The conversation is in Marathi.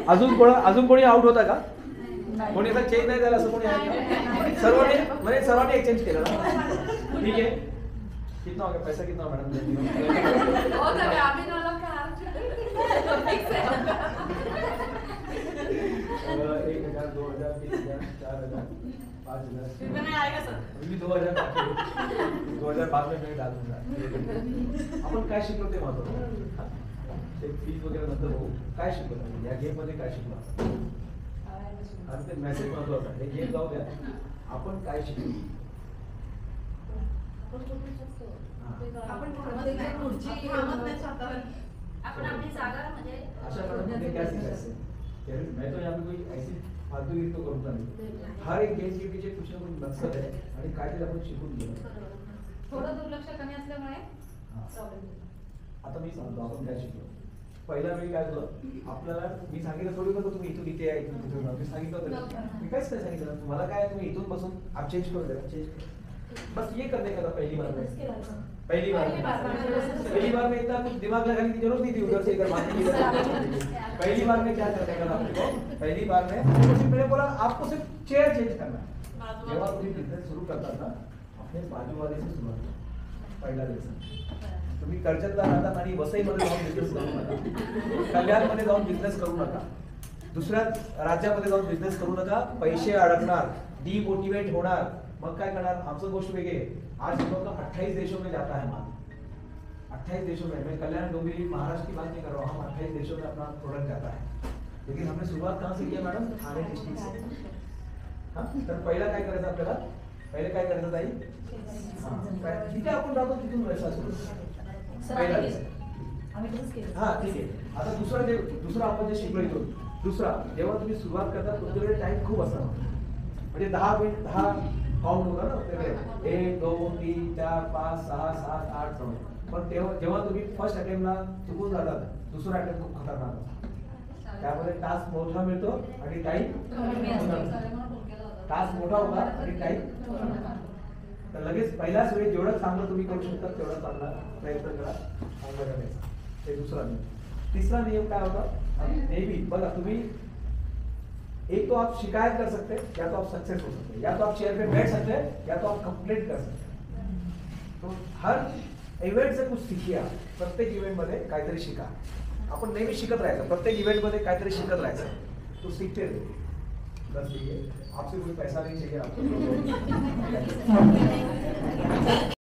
अजून कोणी आउट होता का? कोणी असं चेंज नाही झालं असं कोणी आहे का? सर्वांनी एक्सचेंज केलं ना? ठीक आहे. कितना हो गया पैसा? कितना हो मैडम? 1,000 2,000 3,000 4,000 5,000 अभी 2,000 बाकी 2,000 बाद में मैं डाल दूंगा. आपण काय शिकलो ते महत्त्वाचं. ते फीज वगैरे नंतर बघू. काय शिकलो या गेम मध्ये? काय शिकलो आणि ते मेसेज महत्त्वाचा. हे गेम जाऊ द्या. आपण काय शिकलो? आपण आपली जागा म्हणजे अशा प्रकारे क्या सीखा है? मैं तो यहाँ पे कोई ऐसी फालतूगिरी तो करूँगा नहीं. हर एक गेम के पीछे कुछ ना कुछ मकसद है आणि काहीतरी आपण शिकून घेऊ. थोडं दुर्लक्ष कमी असल्यामुळे आता मी सांगतो आपण काय शिकलो. पहिल्या वेळी काय होतं आपल्याला, मी सांगितलं थोडी नका तुम्ही इथून इथे या, इथून तिथे जा. मी सांगितलं होतं मी काहीच नाही सांगितलं तुम्हाला. काय तुम्ही इथून बसून आप चेंज करून द्या. चेंज बस ये करने का था पहली बार में. पहली बार में इतना कुछ दिमाग लगाने की जरूरत नहीं थी. उधर से इधर मारने की. पहली बार में क्या करने का था आपको? पहली बार में मैंने बोला आपको सिर्फ चेयर चेंज करना है. जेव्हा तुम्ही बिझनेस सुरू करतात ना, अपने बाजू वाले से सुरुवात करा. पहिला लेसन. तुम्ही कर्जतला राहतात आणि वसईमध्ये जाऊन बिझनेस करू नका. कल्याणमध्ये जाऊन बिझनेस करू नका. दुसऱ्या राज्यामध्ये जाऊन बिझनेस करू नका. पैसे अडकणार, डिमोटिवेट होणार. मग काय करणार? आमचं गोष्ट वेगळी आहे. आज हम लोग का 28 देशों में जाता है माल. 28 देशों में. मैं कल्याण डोंबिवली महाराष्ट्र की बात नहीं कर रहा हूँ. हम 28 देशों में अपना प्रोडक्ट जाता है. लेकिन हमने शुरुआत कहाँ से किया मैडम? ठाणे डिस्ट्रिक्ट से. हाँ, तर पहिला काय करायचं आपल्याला? पहिले काय करायचं ताई? जिथे आपण राहतो तिथून व्यवसाय सुरू. पहिला हा ठीक आहे. आता दुसरा आपण जे शिकलो इथून. दुसरा, जेव्हा तुम्ही सुरुवात करता तुमच्याकडे टाइम खूप असणार. म्हणजे 10 मिनिट 10 काउंट होता ना आपल्याकडे. 1 2 3 4 5 6 7 8 9. पण जेव्हा तुम्ही फर्स्ट अटेम्प्टला चुकून जातात, दुसरा अटेम्प्ट खूप खतरनाक असतो. त्यामध्ये टास्क मोठा मिळतो आणि टाइम टास्क मोठा होता आणि टाइम. तर लगेच पहिल्याच वेळी जेवढं चांगलं तुम्ही करू शकता तेवढा चांगला प्रयत्न करा. चांगलं करायचं. हे दुसरा नियम. तिसरा नियम काय होता? नेहमी बघा तुम्ही, एक तो आप शिकायत कर सकते हैं, या तो आप सक्सेस हो सकते हैं, या तो आप चेयर पे बैठ सकते हैं, या तो आप कंप्लीट कर सकते हैं. तो हर इव्हेंट से कुछ सीखिए. प्रत्येक इव्हेंट मध्ये काहीतरी शिका. आपण नेहमी शिकत राहायचं. प्रत्येक इव्हेंट मध्ये काहीतरी शिकत राहायचं. तो सीखते रहिए. बस ये आपसे कोई पैसा नहीं चाहिए आपको.